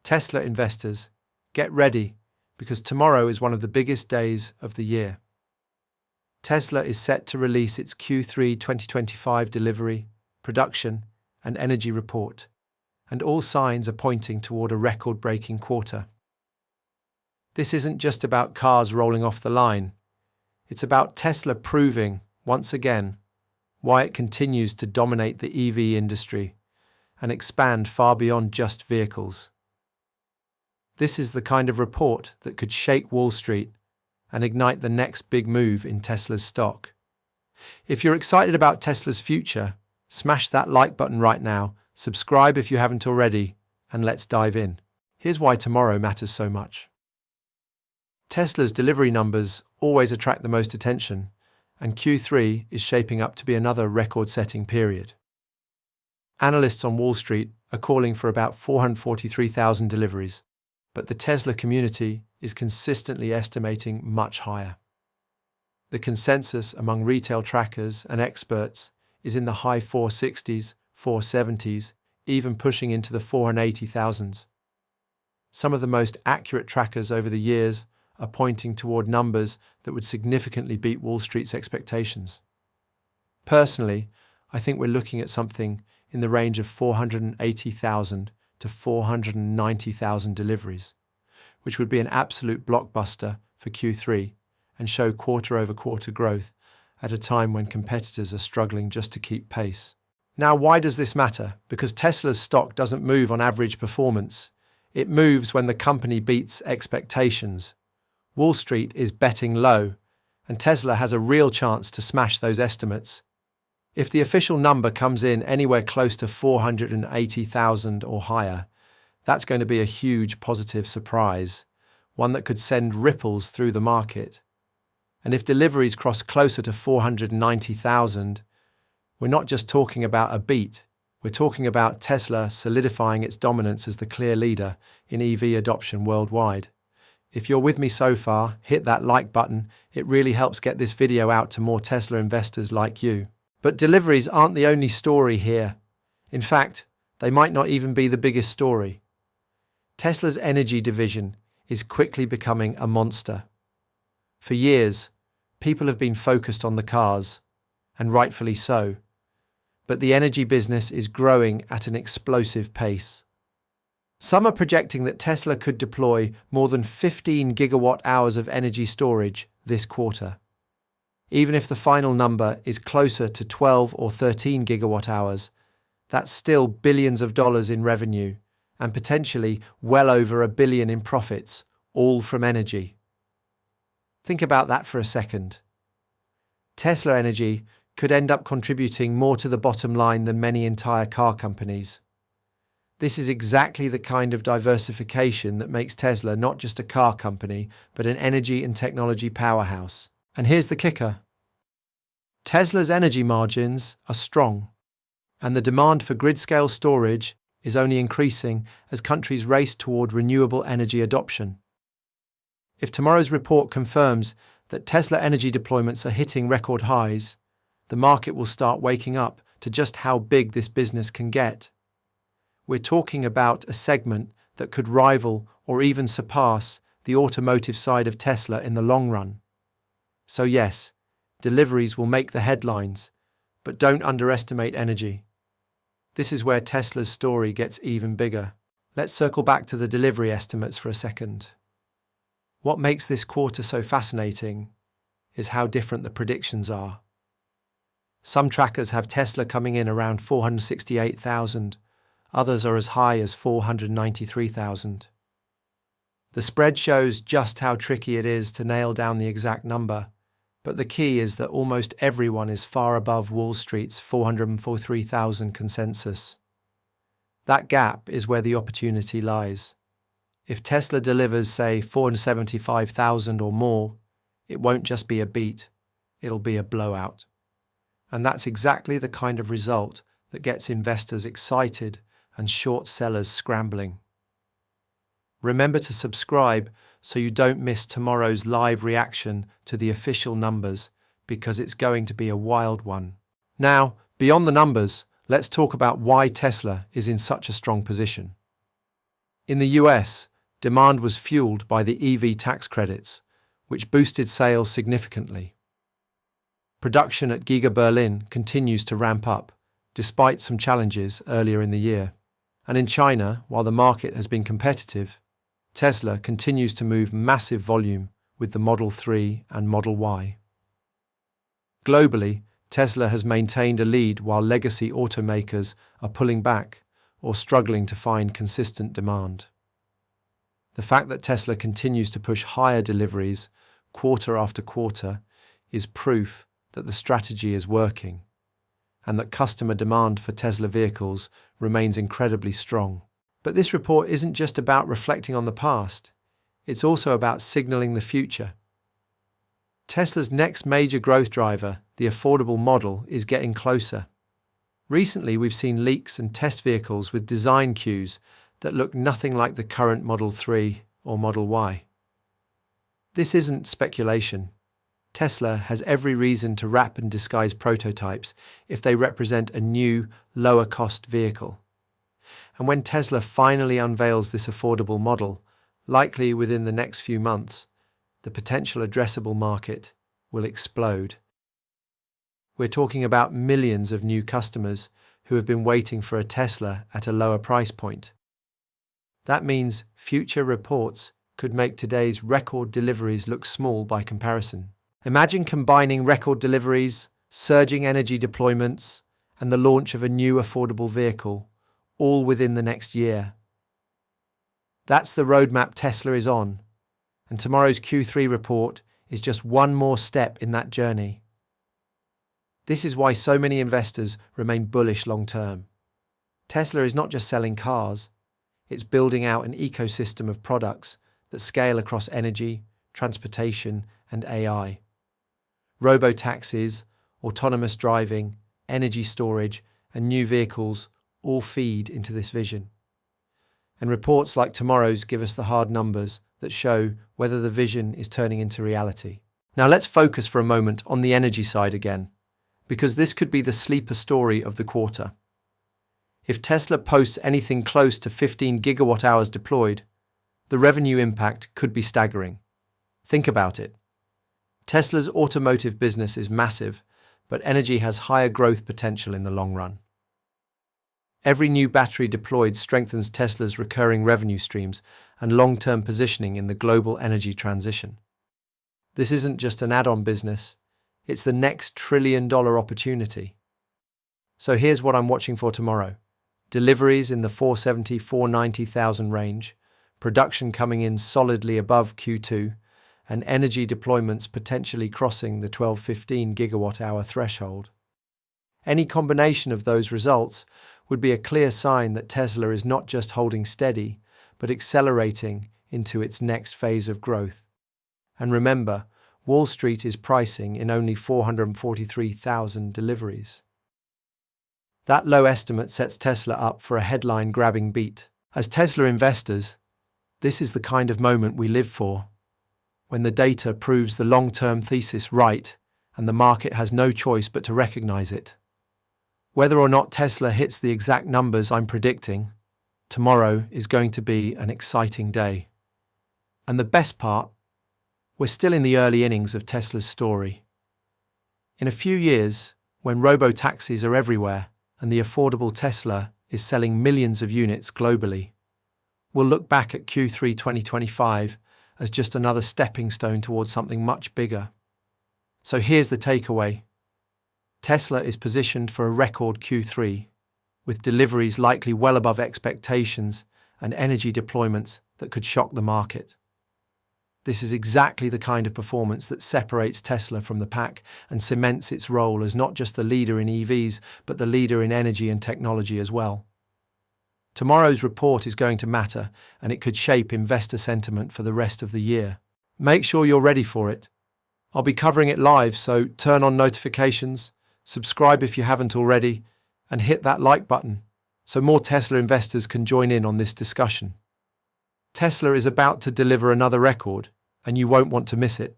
Tesla investors, get ready because tomorrow is one of the biggest days of the year. Tesla is set to release its Q3 2025 delivery, production, and energy report, and all signs are pointing toward a record-breaking quarter. This isn't just about cars rolling off the line. It's about Tesla proving, once again, why it continues to dominate the EV industry and expand far beyond just vehicles. This is the kind of report that could shake Wall Street and ignite the next big move in Tesla's stock. If you're excited about Tesla's future, smash that like button right now, subscribe if you haven't already, and let's dive in. Here's why tomorrow matters so much. Tesla's delivery numbers always attract the most attention, and Q3 is shaping up to be another record-setting period. Analysts on Wall Street are calling for about 443,000 deliveries, but the Tesla community is consistently estimating much higher. The consensus among retail trackers and experts is in the high 460s, 470s, even pushing into the 480,000s. Some of the most accurate trackers over the years are pointing toward numbers that would significantly beat Wall Street's expectations. Personally, I think we're looking at something in the range of 480,000 to 490,000 deliveries, which would be an absolute blockbuster for Q3 and show quarter-over-quarter growth at a time when competitors are struggling just to keep pace. Now, why does this matter? Because Tesla's stock doesn't move on average performance. It moves when the company beats expectations. Wall Street is betting low, and Tesla has a real chance to smash those estimates. If the official number comes in anywhere close to 480,000 or higher, that's going to be a huge positive surprise, one that could send ripples through the market. And if deliveries cross closer to 490,000, we're not just talking about a beat, we're talking about Tesla solidifying its dominance as the clear leader in EV adoption worldwide. If you're with me so far, hit that like button. It really helps get this video out to more Tesla investors like you. But deliveries aren't the only story here. In fact, they might not even be the biggest story. Tesla's energy division is quickly becoming a monster. For years, people have been focused on the cars, and rightfully so. But the energy business is growing at an explosive pace. Some are projecting that Tesla could deploy more than 15 gigawatt hours of energy storage this quarter. Even if the final number is closer to 12 or 13 gigawatt hours, that's still billions of dollars in revenue and potentially well over $1 billion in profits, all from energy. Think about that for a second. Tesla Energy could end up contributing more to the bottom line than many entire car companies. This is exactly the kind of diversification that makes Tesla not just a car company, but an energy and technology powerhouse. And here's the kicker. Tesla's energy margins are strong, and the demand for grid-scale storage is only increasing as countries race toward renewable energy adoption. If tomorrow's report confirms that Tesla energy deployments are hitting record highs, the market will start waking up to just how big this business can get. We're talking about a segment that could rival or even surpass the automotive side of Tesla in the long run. So yes, deliveries will make the headlines, but don't underestimate energy. This is where Tesla's story gets even bigger. Let's circle back to the delivery estimates for a second. What makes this quarter so fascinating is how different the predictions are. Some trackers have Tesla coming in around 468,000, others are as high as 493,000. The spread shows just how tricky it is to nail down the exact number, but the key is that almost everyone is far above Wall Street's 443,000 consensus. That gap is where the opportunity lies. If Tesla delivers, say, 475,000 or more, it won't just be a beat, it'll be a blowout. And that's exactly the kind of result that gets investors excited and short sellers scrambling. Remember to subscribe so you don't miss tomorrow's live reaction to the official numbers, because it's going to be a wild one. Now, beyond the numbers, let's talk about why Tesla is in such a strong position. In the US, demand was fueled by the EV tax credits, which boosted sales significantly. Production at Giga Berlin continues to ramp up, despite some challenges earlier in the year. And in China, while the market has been competitive, Tesla continues to move massive volume with the Model 3 and Model Y. Globally, Tesla has maintained a lead while legacy automakers are pulling back or struggling to find consistent demand. The fact that Tesla continues to push higher deliveries quarter after quarter is proof that the strategy is working and that customer demand for Tesla vehicles remains incredibly strong. But this report isn't just about reflecting on the past, it's also about signaling the future. Tesla's next major growth driver, the affordable model, is getting closer. Recently, we've seen leaks and test vehicles with design cues that look nothing like the current Model 3 or Model Y. This isn't speculation. Tesla has every reason to wrap and disguise prototypes if they represent a new, lower-cost vehicle. And when Tesla finally unveils this affordable model, likely within the next few months, the potential addressable market will explode. We're talking about millions of new customers who have been waiting for a Tesla at a lower price point. That means future reports could make today's record deliveries look small by comparison. Imagine combining record deliveries, surging energy deployments, and the launch of a new affordable vehicle, all within the next year. That's the roadmap Tesla is on, and tomorrow's Q3 report is just one more step in that journey. This is why so many investors remain bullish long-term. Tesla is not just selling cars, it's building out an ecosystem of products that scale across energy, transportation, and AI. Robo-taxis, autonomous driving, energy storage, and new vehicles all feed into this vision. And reports like tomorrow's give us the hard numbers that show whether the vision is turning into reality. Now let's focus for a moment on the energy side again, because this could be the sleeper story of the quarter. If Tesla posts anything close to 15 gigawatt hours deployed, the revenue impact could be staggering. Think about it. Tesla's automotive business is massive, but energy has higher growth potential in the long run. Every new battery deployed strengthens Tesla's recurring revenue streams and long-term positioning in the global energy transition. This isn't just an add-on business, it's the next trillion-dollar opportunity. So here's what I'm watching for tomorrow. Deliveries in the 470,000–490,000 range, production coming in solidly above Q2, and energy deployments potentially crossing the 12–15 gigawatt-hour threshold. Any combination of those results would be a clear sign that Tesla is not just holding steady, but accelerating into its next phase of growth. And remember, Wall Street is pricing in only 443,000 deliveries. That low estimate sets Tesla up for a headline-grabbing beat. As Tesla investors, this is the kind of moment we live for, when the data proves the long-term thesis right and the market has no choice but to recognize it. Whether or not Tesla hits the exact numbers I'm predicting, tomorrow is going to be an exciting day. And the best part, we're still in the early innings of Tesla's story. In a few years, when robo-taxis are everywhere and the affordable Tesla is selling millions of units globally, we'll look back at Q3 2025 as just another stepping stone towards something much bigger. So here's the takeaway. Tesla is positioned for a record Q3, with deliveries likely well above expectations and energy deployments that could shock the market. This is exactly the kind of performance that separates Tesla from the pack and cements its role as not just the leader in EVs, but the leader in energy and technology as well. Tomorrow's report is going to matter, and it could shape investor sentiment for the rest of the year. Make sure you're ready for it. I'll be covering it live, so turn on notifications, subscribe if you haven't already, and hit that like button so more Tesla investors can join in on this discussion. Tesla is about to deliver another record, and you won't want to miss it.